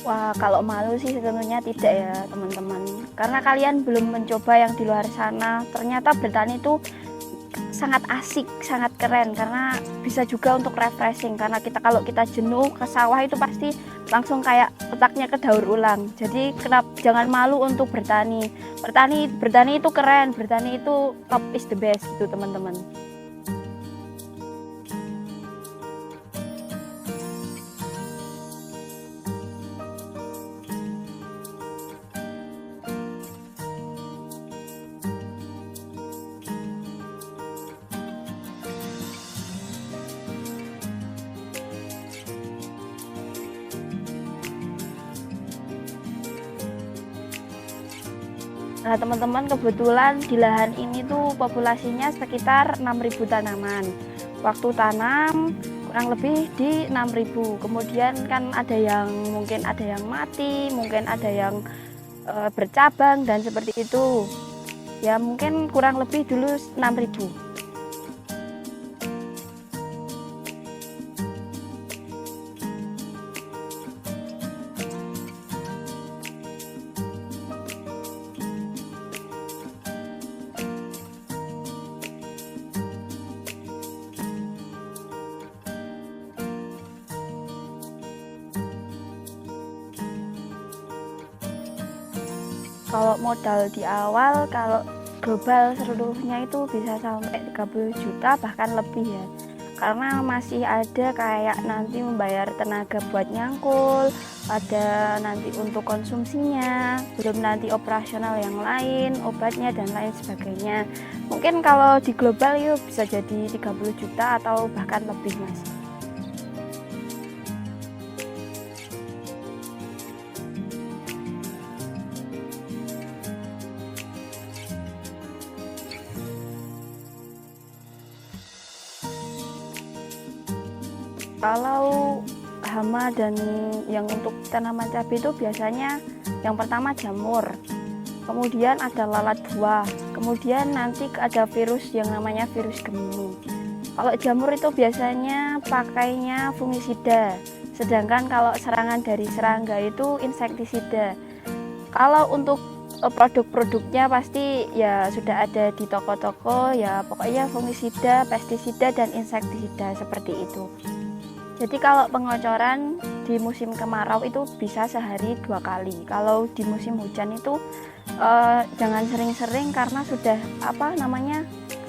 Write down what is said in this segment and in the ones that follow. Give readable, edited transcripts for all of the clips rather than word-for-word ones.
Wah, kalau malu sih tentunya tidak ya teman-teman. Karena kalian belum mencoba yang di luar sana. Ternyata bertani itu sangat asik, sangat keren karena bisa juga untuk refreshing. Karena kalau kita jenuh ke sawah itu pasti langsung kayak otaknya kedaur ulang. Jadi jangan malu untuk bertani. Bertani itu keren, bertani itu top is the best gitu teman-teman. Nah teman-teman, kebetulan di lahan ini tuh populasinya sekitar 6.000 tanaman. Waktu tanam kurang lebih di 6.000. Kemudian kan ada yang mungkin ada yang mati, mungkin ada yang bercabang dan seperti itu. Ya mungkin kurang lebih dulu 6.000. Kalau modal di awal, kalau global seluruhnya itu bisa sampai 30 juta bahkan lebih ya. Karena masih ada kayak nanti membayar tenaga buat nyangkul, ada nanti untuk konsumsinya, belum nanti operasional yang lain, obatnya dan lain sebagainya. Mungkin kalau di global yuk bisa jadi 30 juta atau bahkan lebih Mas. Kalau hama dan yang untuk tanaman cabai itu biasanya yang pertama jamur, kemudian ada lalat buah, kemudian nanti ada virus yang namanya virus Gemini. Kalau jamur itu biasanya pakainya fungisida, sedangkan kalau serangan dari serangga itu insektisida. Kalau untuk produk-produknya pasti ya sudah ada di toko-toko ya, pokoknya fungisida, pestisida dan insektisida seperti itu. Jadi kalau pengocoran di musim kemarau itu bisa sehari 2 kali. Kalau di musim hujan itu jangan sering-sering karena sudah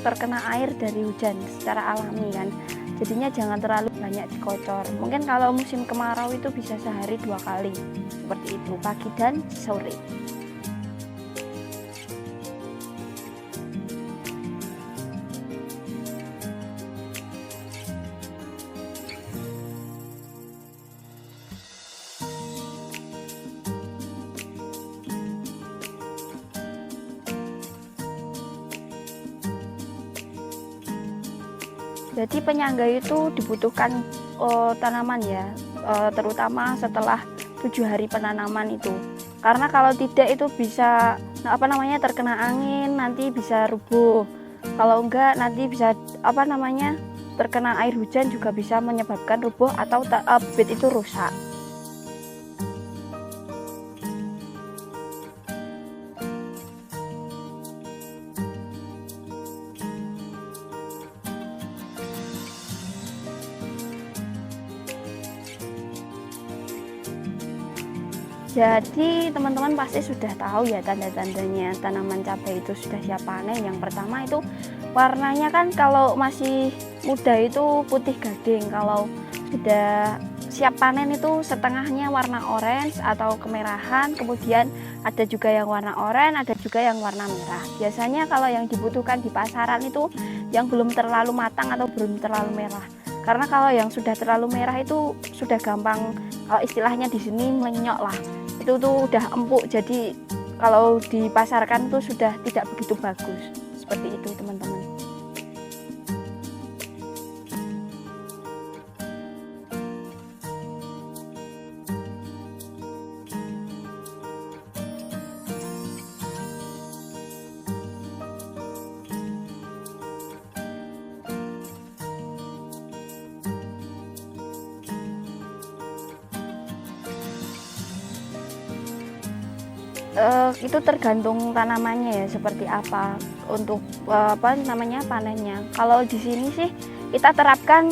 terkena air dari hujan secara alami kan. Jadinya jangan terlalu banyak dikocor. Mungkin kalau musim kemarau itu bisa sehari 2 kali. Seperti itu, pagi dan sore. Jadi penyangga itu dibutuhkan tanaman ya, terutama setelah 7 hari penanaman itu. Karena kalau tidak itu bisa terkena angin, nanti bisa rubuh. Kalau enggak nanti bisa terkena air hujan juga bisa menyebabkan rubuh atau bit itu rusak. Jadi teman-teman pasti sudah tahu ya tanda-tandanya tanaman cabai itu sudah siap panen. Yang pertama itu warnanya kan kalau masih muda itu putih gading, kalau sudah siap panen itu setengahnya warna orange atau kemerahan, kemudian ada juga yang warna oranye, ada juga yang warna merah. Biasanya kalau yang dibutuhkan di pasaran itu yang belum terlalu matang atau belum terlalu merah. Karena kalau yang sudah terlalu merah itu sudah gampang, kalau istilahnya di sini melenyok lah. Itu tuh udah empuk, jadi kalau dipasarkan tuh sudah tidak begitu bagus. Seperti itu teman-teman. Itu tergantung tanamannya ya seperti apa untuk panennya. Kalau di sini sih kita terapkan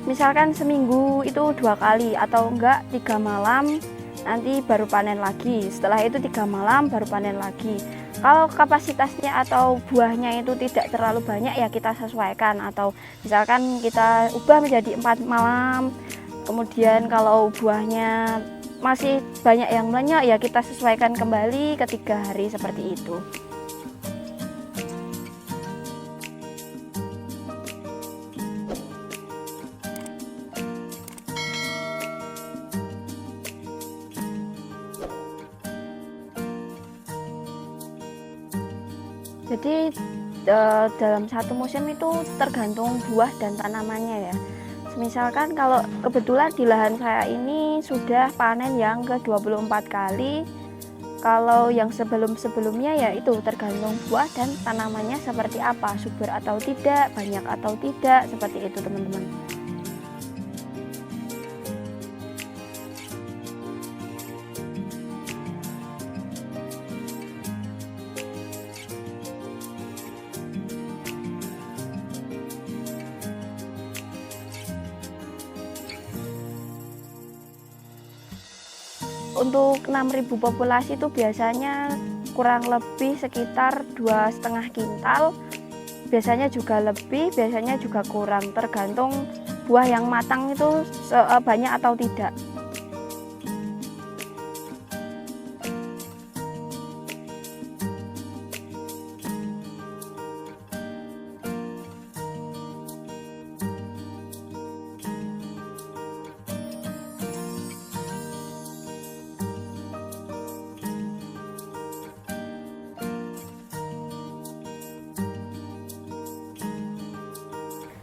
misalkan seminggu itu 2 kali atau enggak 3 malam nanti baru panen lagi. Setelah itu 3 malam baru panen lagi. Kalau kapasitasnya atau buahnya itu tidak terlalu banyak ya kita sesuaikan, atau misalkan kita ubah menjadi 4 malam. Kemudian kalau buahnya masih banyak yang melenyok ya kita sesuaikan kembali ke 3 hari seperti itu. Jadi dalam satu musim itu tergantung buah dan tanamannya ya. Misalkan kalau kebetulan di lahan saya ini sudah panen yang ke-24 kali. Kalau yang sebelum-sebelumnya ya itu tergantung buah dan tanamannya seperti apa, subur atau tidak, banyak atau tidak, seperti itu teman-teman. Untuk 6.000 populasi itu biasanya kurang lebih sekitar 2,5 kintal. Biasanya juga lebih, biasanya juga kurang, tergantung buah yang matang itu banyak atau tidak.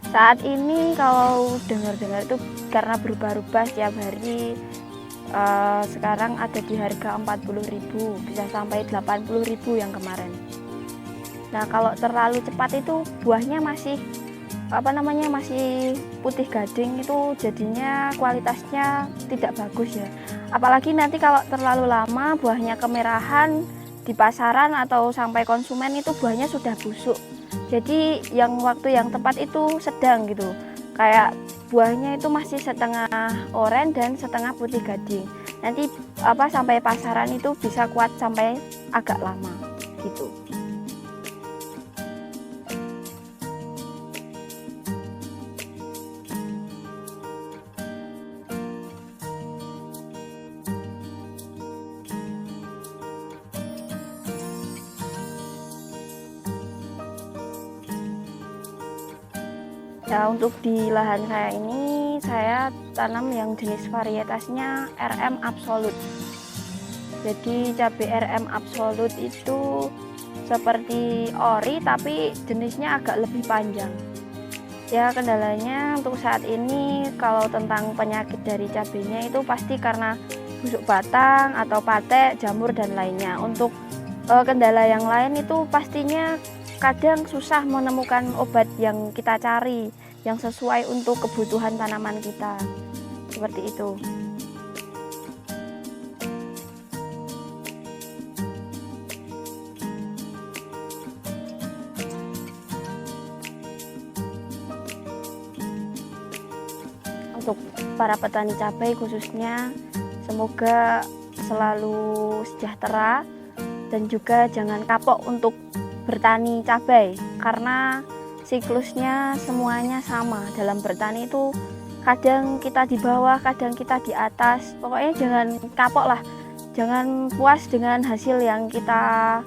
Saat ini kalau dengar-dengar itu karena berubah-ubah setiap hari, sekarang ada di harga 40.000, bisa sampai 80.000 yang kemarin. Nah, kalau terlalu cepat itu buahnya masih masih putih gading, itu jadinya kualitasnya tidak bagus ya. Apalagi nanti kalau terlalu lama buahnya kemerahan di pasaran atau sampai konsumen itu buahnya sudah busuk. Jadi yang waktu yang tepat itu sedang gitu, kayak buahnya itu masih setengah oranye dan setengah putih gading. Nanti sampai pasaran itu bisa kuat sampai agak lama gitu. Ya, untuk di lahan saya ini saya tanam yang jenis varietasnya RM Absolute. Jadi cabai RM Absolute itu seperti ori tapi jenisnya agak lebih panjang. Ya, kendalanya untuk saat ini kalau tentang penyakit dari cabainya itu pasti karena busuk batang atau patek, jamur dan lainnya. Untuk kendala yang lain itu pastinya kadang susah menemukan obat yang kita cari yang sesuai untuk kebutuhan tanaman kita, seperti itu. Untuk para petani cabai khususnya, semoga selalu sejahtera dan juga jangan kapok untuk bertani cabai, karena siklusnya semuanya sama. Dalam bertani itu kadang kita di bawah, kadang kita di atas. Pokoknya jangan kapok lah, jangan puas dengan hasil yang kita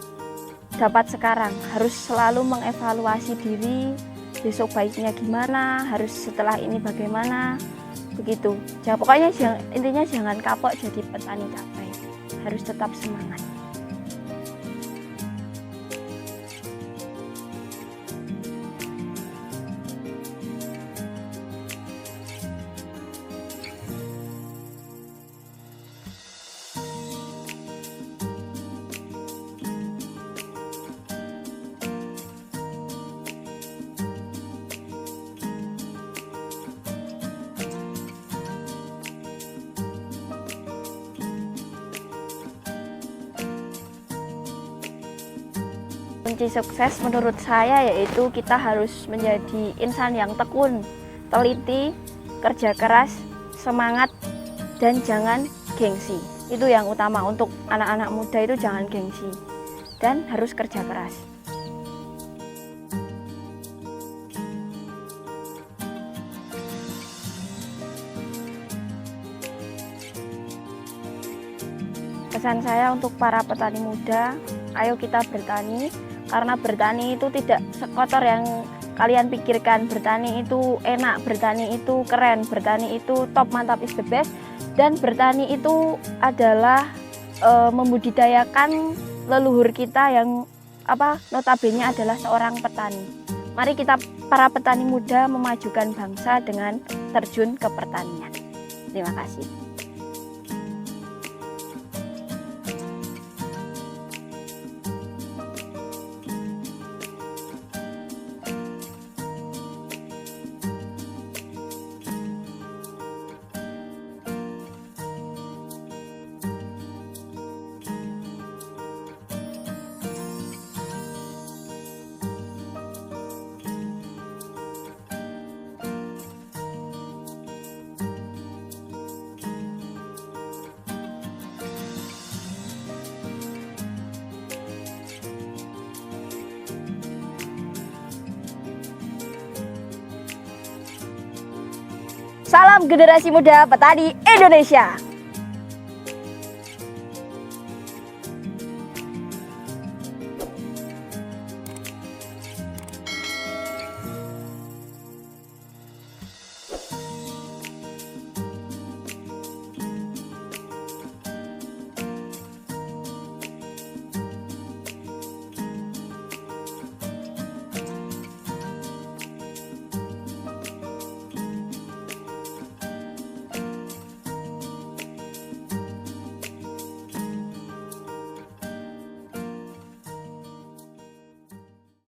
dapat sekarang. Harus selalu mengevaluasi diri, besok baiknya gimana, harus setelah ini bagaimana, begitu. Pokoknya intinya jangan kapok jadi petani cabai, harus tetap semangat. kunci sukses menurut saya yaitu kita harus menjadi insan yang tekun, teliti, kerja keras, semangat, dan jangan gengsi. Itu yang utama untuk anak-anak muda, itu jangan gengsi dan harus kerja keras. Pesan saya untuk para petani muda, ayo kita bertani, karena bertani itu tidak sekotor yang kalian pikirkan. Bertani itu enak, bertani itu keren, bertani itu top, mantap, is the best. Dan bertani itu adalah membudidayakan leluhur kita yang notabene adalah seorang petani. Mari kita para petani muda memajukan bangsa dengan terjun ke pertanian. Terima kasih. Salam generasi muda petani Indonesia.